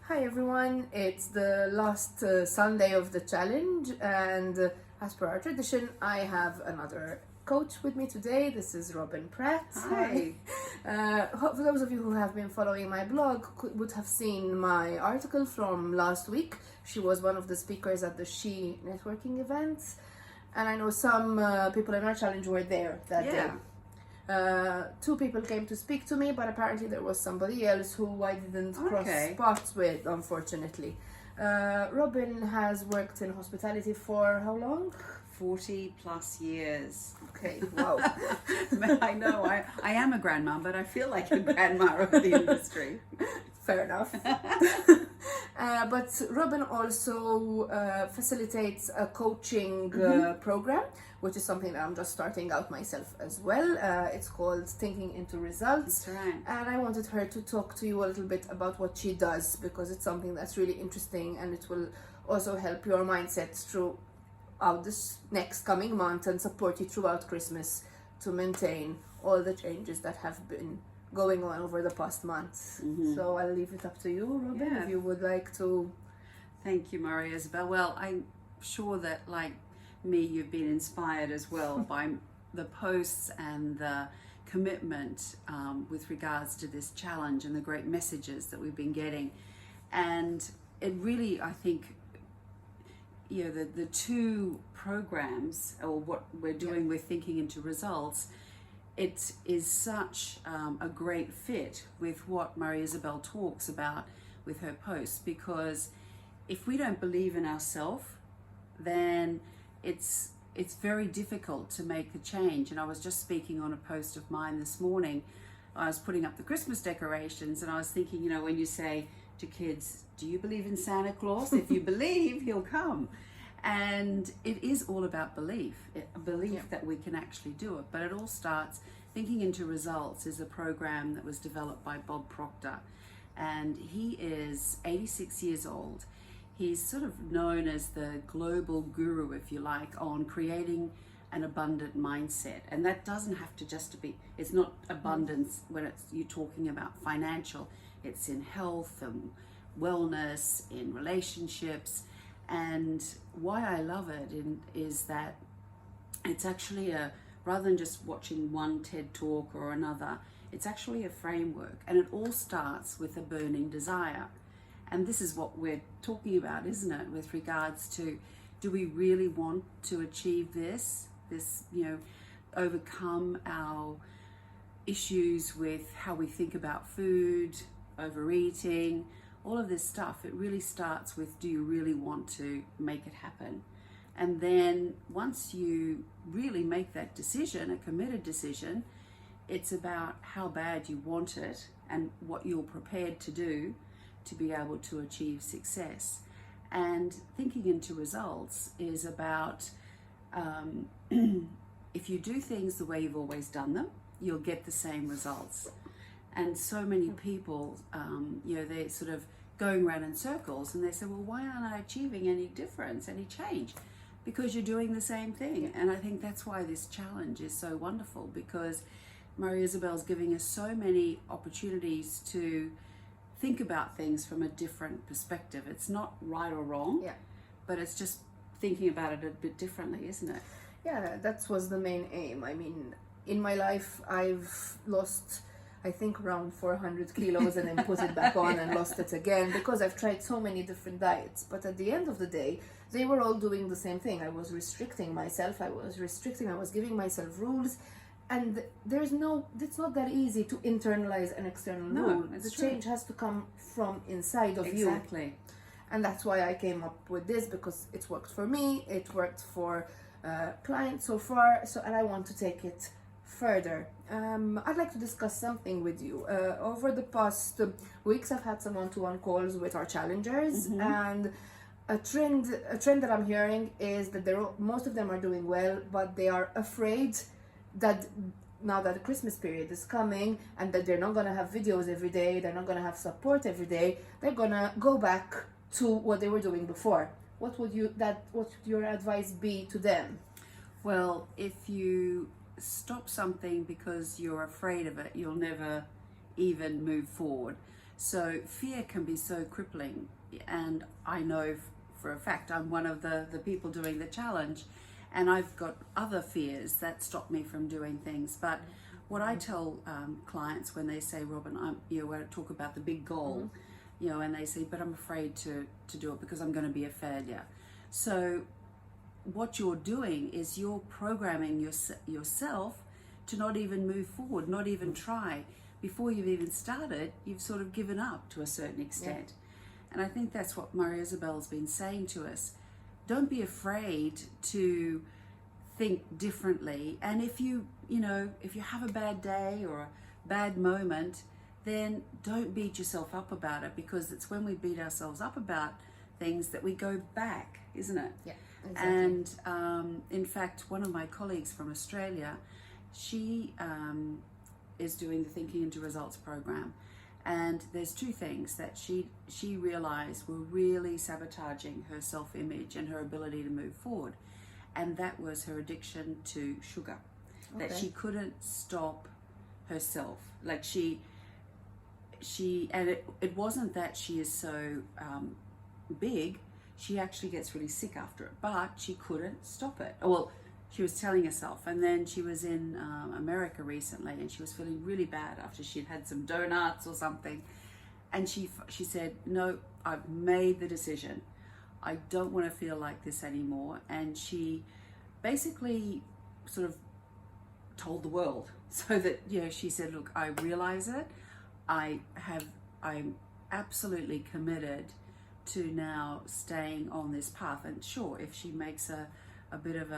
Hi everyone, it's the last Sunday of the challenge, and as per our tradition, I have another coach with me today. This is Robin Pratt. Hi. For those of you who have been following my blog, would have seen my article from last week. She was one of the speakers at the She networking events, and I know some people in our challenge were there that day. Two people came to speak to me, but apparently there was somebody else who I didn't cross paths with, unfortunately. Robin has worked in hospitality for how long? 40 plus years. Okay, wow. I know, I am a grandma, but I feel like a grandma of the industry. Fair enough. But Robin also facilitates a coaching program, which is something that I'm just starting out myself as well. It's called Thinking into Results. That's right. And I wanted her to talk to you a little bit about what she does, because it's something that's really interesting, and it will also help your mindset throughout this next coming month and support you throughout Christmas to maintain all the changes that have been going on over the past months. So I'll leave it up to you, Robin, if you would like to. Thank you, Maria Isabel. Well, I'm sure that, like me, you've been inspired as well by the posts and the commitment with regards to this challenge and the great messages that we've been getting. And it really, I think, the two programs, or what we're doing with Thinking into Results, it is such a great fit with what Maria Isabel talks about with her posts, because if we don't believe in ourselves, then it's very difficult to make the change. And I was just speaking on a post of mine this morning. I was putting up the Christmas decorations, and I was thinking, when you say to kids, do you believe in Santa Claus? If you believe, he'll come. And it is all about belief that we can actually do it. But it all starts, Thinking into Results is a program that was developed by Bob Proctor. And he is 86 years old. He's sort of known as the global guru, if you like, on creating an abundant mindset. And that doesn't have to just be, it's not abundance when you're talking about financial. It's in health and wellness, in relationships. And why I love it is that it's actually rather than just watching one TED talk or another, it's actually a framework, and it all starts with a burning desire. And this is what we're talking about, isn't it, with regards to, do we really want to achieve this, overcome our issues with how we think about food, overeating, all of this stuff. It really starts with, do you really want to make it happen? And then once you really make that decision, a committed decision, it's about how bad you want it and what you're prepared to do to be able to achieve success. And Thinking into Results is about if you do things the way you've always done them, you'll get the same results. And so many people, they're sort of going around in circles, and they say, well, why aren't I achieving any difference, any change? Because you're doing the same thing. And I think that's why this challenge is so wonderful, because Maria Isabel's giving us so many opportunities to think about things from a different perspective. It's not right or wrong, but it's just thinking about it a bit differently, isn't it? Yeah, that was the main aim. I mean, in my life, I've lost, I think, around 400 kilos and then put it back on and lost it again, because I've tried so many different diets. But at the end of the day, they were all doing the same thing. I was restricting myself, I was giving myself rules. And it's not that easy to internalize an external rule. The change has to come from inside of you. Exactly. And that's why I came up with this, because it worked for me, it worked for clients so far, and I want to take it further. I'd like to discuss something with you. Over the past weeks, I've had some one-to-one calls with our challengers, and a trend that I'm hearing is that most of them are doing well, but they are afraid that now that the Christmas period is coming, and that they're not going to have videos every day, they're not going to have support every day, they're going to go back to what they were doing before. What would your advice be to them? Well, if you stop something because you're afraid of it, you'll never even move forward. So fear can be so crippling, and I know for a fact I'm one of the people doing the challenge, and I've got other fears that stop me from doing things. But what I tell clients when they say, Robin, when I talk about the big goal, and they say, but I'm afraid to do it because I'm going to be a failure. So what you're doing is you're programming yourself to not even move forward, not even try. Before you've even started, you've sort of given up to a certain extent. And I think that's what Maria Isabel's been saying to us. Don't be afraid to think differently. And if you have a bad day or a bad moment, then don't beat yourself up about it, because it's when we beat ourselves up about things that we go back, isn't it? Yeah, exactly. And in fact, one of my colleagues from Australia, she is doing the Thinking into Results program. And there's two things that she realized were really sabotaging her self-image and her ability to move forward. And that was her addiction to sugar. Okay. That she couldn't stop herself. Like and it wasn't that she is so big, she actually gets really sick after it, but she couldn't stop it. Well, she was telling herself. And then she was in America recently, and she was feeling really bad after she'd had some donuts or something. And she said, no, I've made the decision. I don't want to feel like this anymore. And she basically sort of told the world, so that, she said, look, I realize it. I'm absolutely committed to now staying on this path. And sure, if she makes a bit of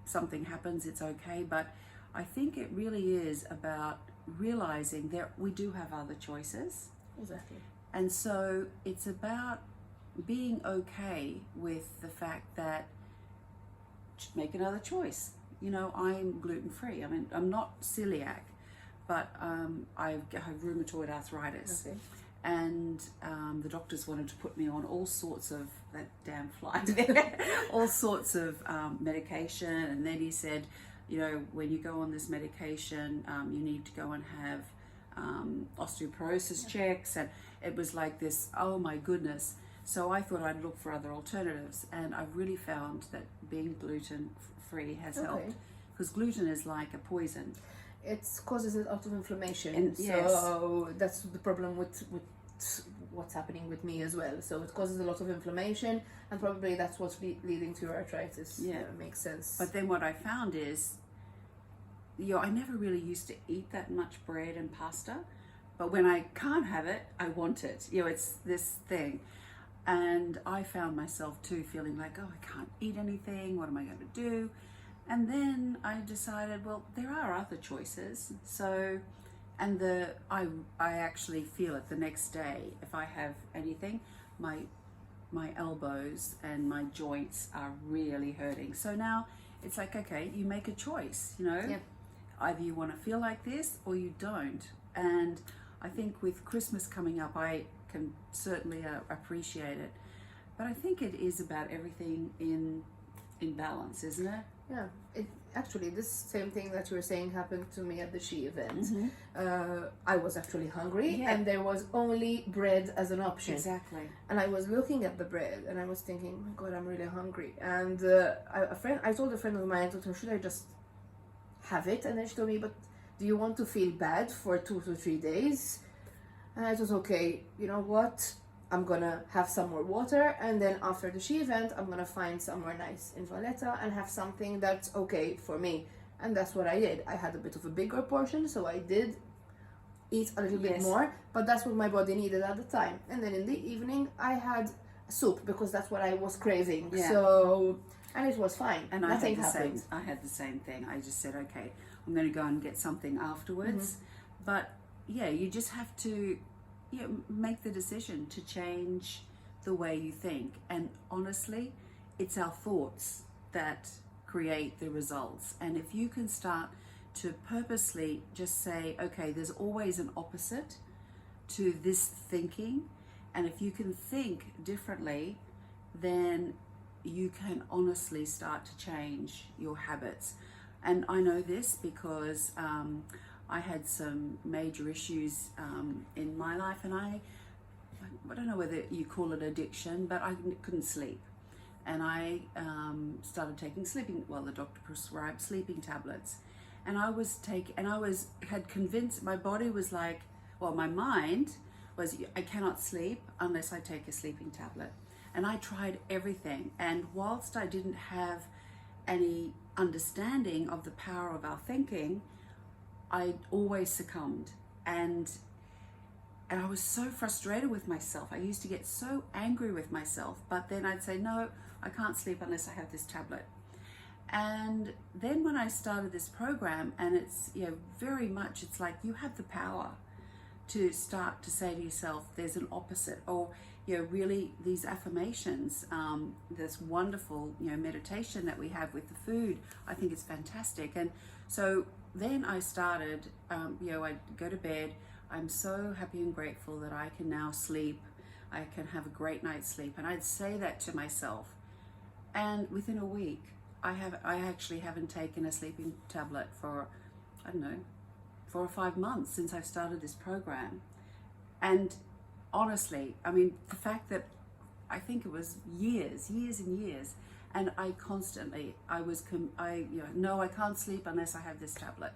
something happens, it's okay. But I think it really is about realizing that we do have other choices. Exactly. And so it's about being okay with the fact that make another choice. I'm gluten-free. I mean, I'm not celiac, but I have rheumatoid arthritis. Okay. And the doctors wanted to put me on all sorts of, that damn fly, all sorts of medication. And then he said, when you go on this medication, you need to go and have osteoporosis checks. And it was like this, oh my goodness. So I thought I'd look for other alternatives. And I've really found that being gluten-free has helped. Because gluten is like a poison. It causes a lot of inflammation, And, so that's the problem with what's happening with me as well. So it causes a lot of inflammation, and probably that's what's leading to your arthritis. Yeah, makes sense. But then what I found is, I never really used to eat that much bread and pasta, but when I can't have it, I want it. It's this thing. And I found myself too feeling like, oh, I can't eat anything. What am I going to do? And then I decided, well, there are other choices. So, and I actually feel it the next day. If I have anything, my elbows and my joints are really hurting. So now it's like, okay, you make a choice, Yeah. Either you want to feel like this or you don't. And I think with Christmas coming up, I can certainly appreciate it. But I think it is about everything in balance, isn't it? Yeah, actually, this same thing that you were saying happened to me at the She event. Mm-hmm. I was actually hungry, Yeah. and there was only bread as an option. Exactly. And I was looking at the bread, and I was thinking, oh my God, I'm really hungry. And I told a friend of mine, I told her, should I just have it? And then she told me, but do you want to feel bad for 2 to 3 days? And I thought, okay, you know what? I'm gonna have some more water, and then after the She event, I'm gonna find somewhere nice in Valletta and have something that's okay for me. And that's what I did. I had a bit of a bigger portion, so I did eat a little bit more, but that's what my body needed at the time. And then in the evening, I had soup because that's what I was craving. Yeah. So, and it was fine. And Nothing I happened. had the same thing. I just said, okay, I'm going to go and get something afterwards. But yeah, you just have to make the decision to change the way you think. And honestly, it's our thoughts that create the results. And if you can start to purposely just say, okay, there's always an opposite to this thinking. And if you can think differently, then you can honestly start to change your habits. And I know this because I had some major issues in my life, and I don't know whether you call it addiction, but I couldn't sleep. And I started taking the doctor prescribed sleeping tablets. And had convinced, my body was like, well, my mind was, I cannot sleep unless I take a sleeping tablet. And I tried everything. And whilst I didn't have any understanding of the power of our thinking, I always succumbed. And I was so frustrated with myself. I used to get so angry with myself, but then I'd say, no, I can't sleep unless I have this tablet. And then when I started this program, and it's, very much, it's like you have the power to start to say to yourself, there's an opposite, or, really these affirmations, this wonderful, meditation that we have with the food, I think it's fantastic. And so then I started, I'd go to bed. I'm so happy and grateful that I can now sleep. I can have a great night's sleep. And I'd say that to myself. And within a week, I actually haven't taken a sleeping tablet for, 4 or 5 months since I've started this program. And honestly, the fact that I think it was years and years, and I can't sleep unless I have this tablet.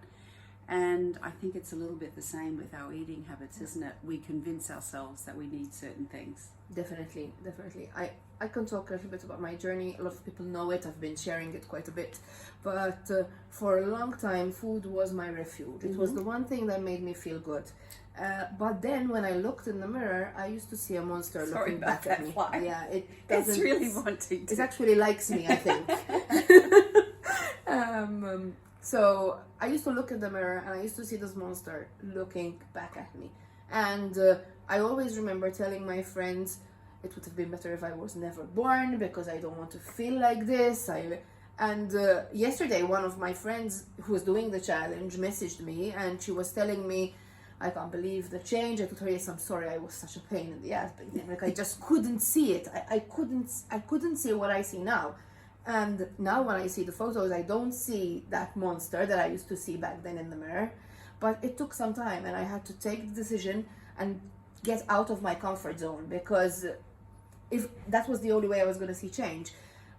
And I think it's a little bit the same with our eating habits, isn't it? We convince ourselves that we need certain things. Definitely. I can talk a little bit about my journey. A lot of people know it. I've been sharing it quite a bit. But for a long time, food was my refuge. It was the one thing that made me feel good. But then when I looked in the mirror, I used to see a monster looking back at me. Fly. Yeah, it's really wanting to. It actually likes me, I think. So I used to look in the mirror and I used to see this monster looking back at me. And I always remember telling my friends, it would have been better if I was never born because I don't want to feel like this. And yesterday, one of my friends who was doing the challenge messaged me and she was telling me, I can't believe the change. I told her, yes, I'm sorry, I was such a pain in the ass. But like I just couldn't see it. I couldn't see what I see now. And now when I see the photos, I don't see that monster that I used to see back then in the mirror. But it took some time and I had to take the decision and get out of my comfort zone, because if that was the only way I was going to see change.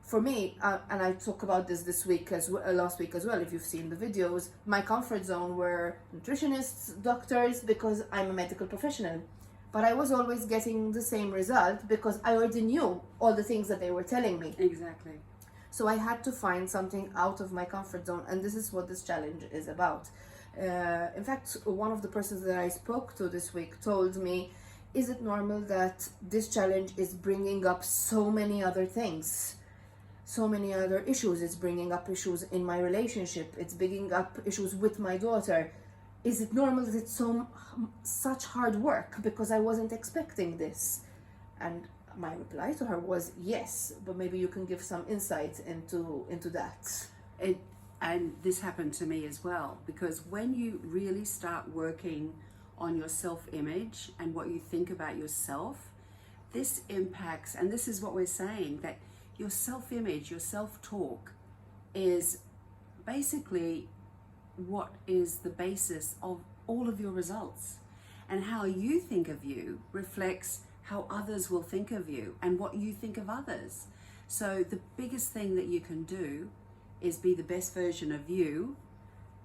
For me, and I talk about this week as well, last week as well, if you've seen the videos, my comfort zone were nutritionists, doctors, because I'm a medical professional. But I was always getting the same result because I already knew all the things that they were telling me. Exactly. So I had to find something out of my comfort zone, and this is what this challenge is about. In fact, one of the persons that I spoke to this week told me, is it normal that this challenge is bringing up so many other things? So many other issues. It's bringing up issues in my relationship. It's bringing up issues with my daughter. Is it normal that it's such hard work? Because I wasn't expecting this. And my reply to her was yes, but maybe you can give some insight into that. And this happened to me as well, because when you really start working on your self-image and what you think about yourself, this impacts, and this is what we're saying, that your self-image, your self-talk is basically what is the basis of all of your results. And how you think of you reflects how others will think of you and what you think of others. So the biggest thing that you can do is be the best version of you,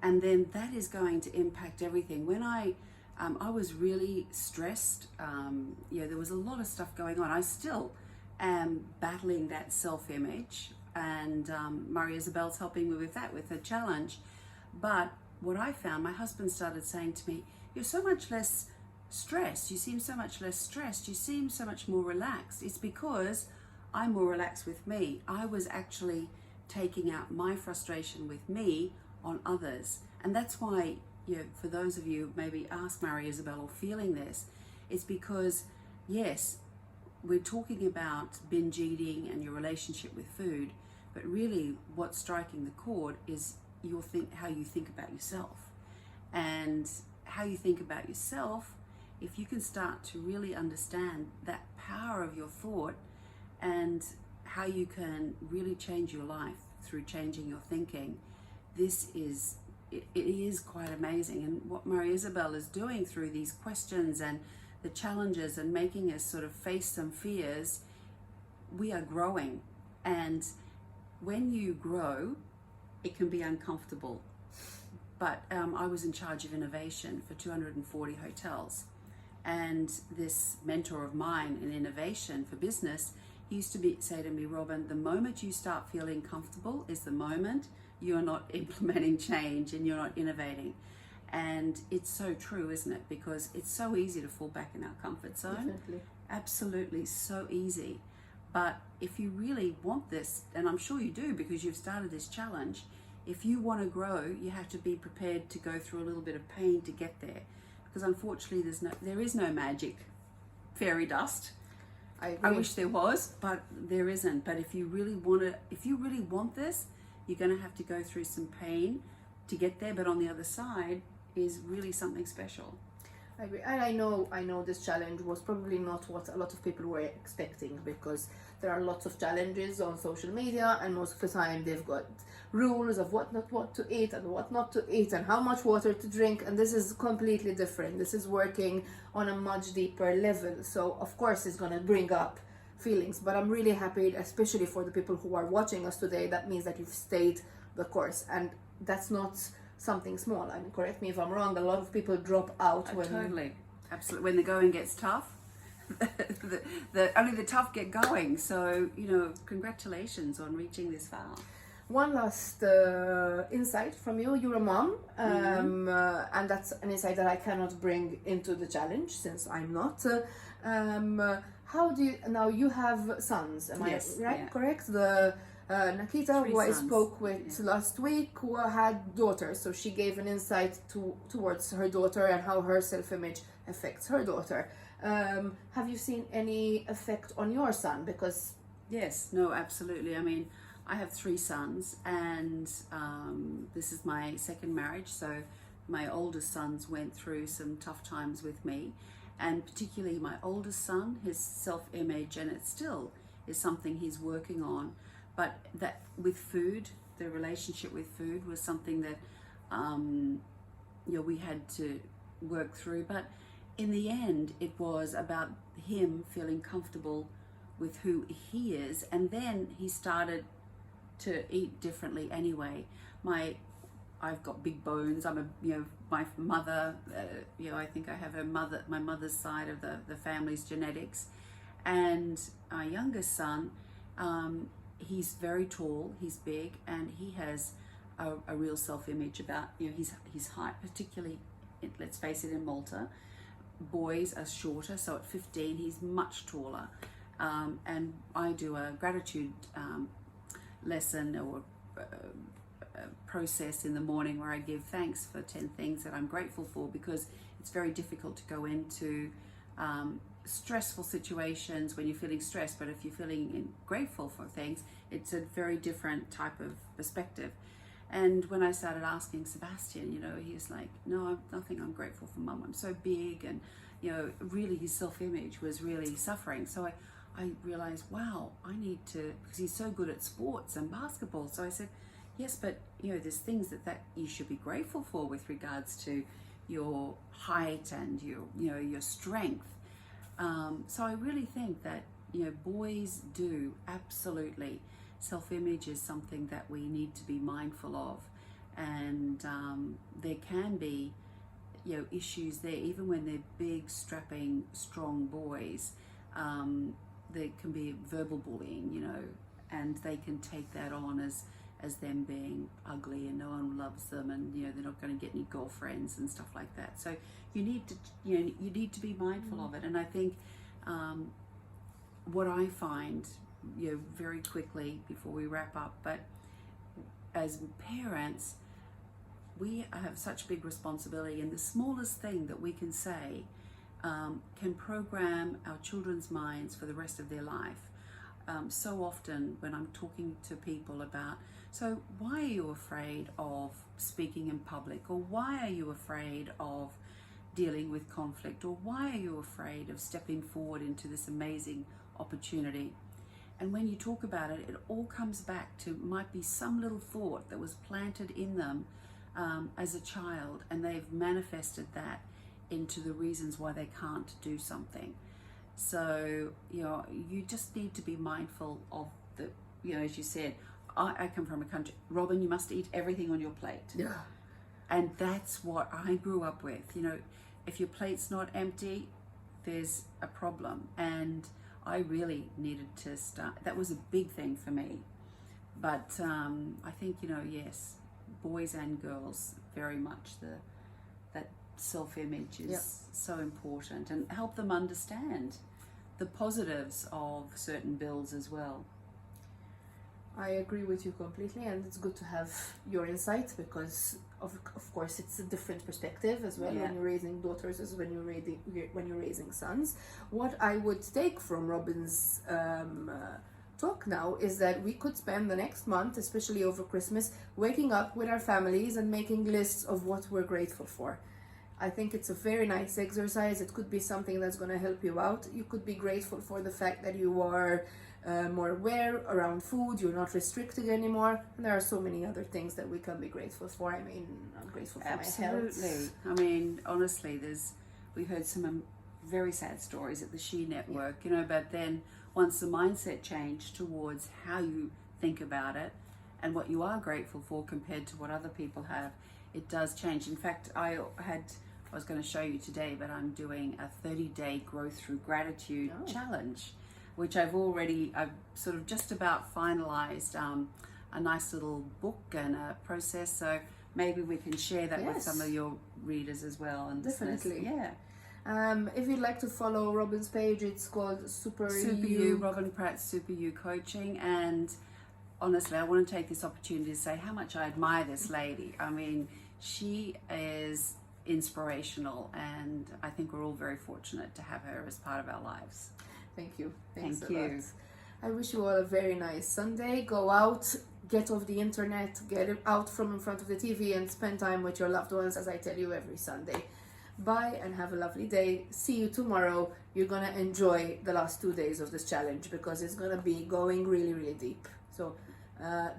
and then that is going to impact everything. When I was really stressed, there was a lot of stuff going on. I still am battling that self-image, and Maria Isabel's helping me with that, with her challenge. But what I found, my husband started saying to me, you're so much less stressed, you seem so much less stressed, you seem so much more relaxed. It's because I'm more relaxed with me. I was actually taking out my frustration with me on others. And that's why, for those of you maybe ask Maria Isabel or feeling this, it's because, yes, we're talking about binge eating and your relationship with food, but really what's striking the chord is how you think about yourself. And how you think about yourself, if you can start to really understand that power of your thought and how you can really change your life through changing your thinking, this is it is quite amazing. And what Maria Isabel is doing through these questions and the challenges and making us sort of face some fears, we are growing. And when you grow, it can be uncomfortable. But I was in charge of innovation for 240 hotels. And this mentor of mine in innovation for business, he used to say to me, Robin, the moment you start feeling comfortable is the moment you're not implementing change and you're not innovating. And it's so true, isn't it? Because it's so easy to fall back in our comfort zone. Definitely. Absolutely, so easy. But if you really want this, and I'm sure you do because you've started this challenge, if you want to grow, you have to be prepared to go through a little bit of pain to get there. Because unfortunately, there is no magic fairy dust. I agree. I wish there was, but there isn't. But if you really want this, you're going to have to go through some pain to get there. But on the other side is really something special. I agree. And I know this challenge was probably not what a lot of people were expecting, because there are lots of challenges on social media, and most of the time they've got rules of what to eat and what not to eat and how much water to drink, and this is completely different. This is working on a much deeper level, so of course it's going to bring up feelings. But I'm really happy, especially for the people who are watching us today. That means that you've stayed the course, and that's not something small. I mean, correct me if I'm wrong, a lot of people drop out when... Totally, absolutely. When the going gets tough, only the tough get going. So, congratulations on reaching this far. One last insight from you. You're a mom, and that's an insight that I cannot bring into the challenge since I'm not. How do you... Now, you have sons, am Yes, I right? yeah. Correct? The Nikita, 3 who I sons. spoke with last week, who had daughters, so she gave an insight towards her daughter and how her self-image affects her daughter. Have you seen any effect on your son? Because Yes, no, absolutely. I mean, I have 3 sons, and this is my second marriage. So my oldest sons went through some tough times with me, and particularly my oldest son, his self-image, and it still is something he's working on. But that with food, the relationship with food was something that we had to work through. But in the end, it was about him feeling comfortable with who he is, and then he started to eat differently anyway. I've got big bones. My mother, I think I have my mother's side of the family's genetics, and our youngest son, he's very tall, he's big, and he has a real self-image about his height, particularly, let's face it, in Malta. Boys are shorter, so at 15 he's much taller. And I do a gratitude lesson or process in the morning where I give thanks for 10 things that I'm grateful for, because it's very difficult to go into stressful situations when you're feeling stressed. But if you're feeling grateful for things, it's a very different type of perspective. And when I started asking Sebastian, he was like, no, nothing, I'm grateful for Mum, I'm so big. And really his self-image was really suffering. So I realized, wow, I need to, because he's so good at sports and basketball. So I said, yes, but there's things that you should be grateful for with regards to your height and your strength. So I really think that boys do, absolutely. Self-image is something that we need to be mindful of, and there can be issues there, even when they're big, strapping, strong boys. There can be verbal bullying, and they can take that on as them being ugly and no one loves them, and they're not going to get any girlfriends and stuff like that. So you need to be mindful of it. And I think what I find very quickly before we wrap up, but as parents, we have such big responsibility, and the smallest thing that we can say can program our children's minds for the rest of their life. So often when I'm talking to people about, so why are you afraid of speaking in public, or why are you afraid of dealing with conflict, or why are you afraid of stepping forward into this amazing opportunity? And when you talk about it, it all comes back to, might be some little thought that was planted in them as a child, and they've manifested that into the reasons why they can't do something. So, you know, you just need to be mindful of the, you know, as you said, I come from a country, Robin, you must eat everything on your plate. Yeah. And that's what I grew up with. You know, if your plate's not empty, there's a problem. And I really needed to start, that was a big thing for me. But I think, you know, yes, boys and girls, very much that self-image is so important, and help them understand the positives of certain builds as well. I agree with you completely, and it's good to have your insight because of course it's a different perspective as well when you're raising daughters as when you're raising sons. What I would take from Robin's talk now is that we could spend the next month, especially over Christmas, waking up with our families and making lists of what we're grateful for. I think it's a very nice exercise. It could be something that's going to help you out. You could be grateful for the fact that you are more aware around food, you're not restricted anymore, and there are so many other things that we can be grateful for. I mean, I'm grateful for my health. Absolutely. I mean, honestly, we've heard some very sad stories at the She Network, you know, but then once the mindset changed towards how you think about it and what you are grateful for compared to what other people have, it does change. In fact, I was going to show you today, but I'm doing a 30-day growth through gratitude challenge, which I've sort of just about finalized a nice little book and a process. So maybe we can share that with some of your readers as well. And definitely. Yeah. If you'd like to follow Robin's page, it's called Super You, Robin Pratt Super You Coaching. And honestly, I want to take this opportunity to say how much I admire this lady. I mean, she is inspirational, and I think we're all very fortunate to have her as part of our lives. Thank you. Thanks Thank a you. lot. I wish you all a very nice Sunday. Go out, get off the internet, get out from in front of the TV and spend time with your loved ones, as I tell you every Sunday. Bye and have a lovely day. See you tomorrow. You're going to enjoy the last 2 days of this challenge because it's going to be going really, really deep. So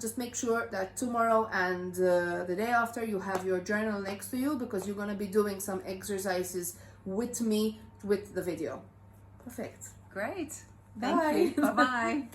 just make sure that tomorrow and the day after you have your journal next to you because you're going to be doing some exercises with me with the video. Perfect. Great. Bye. Thank you. Bye-bye.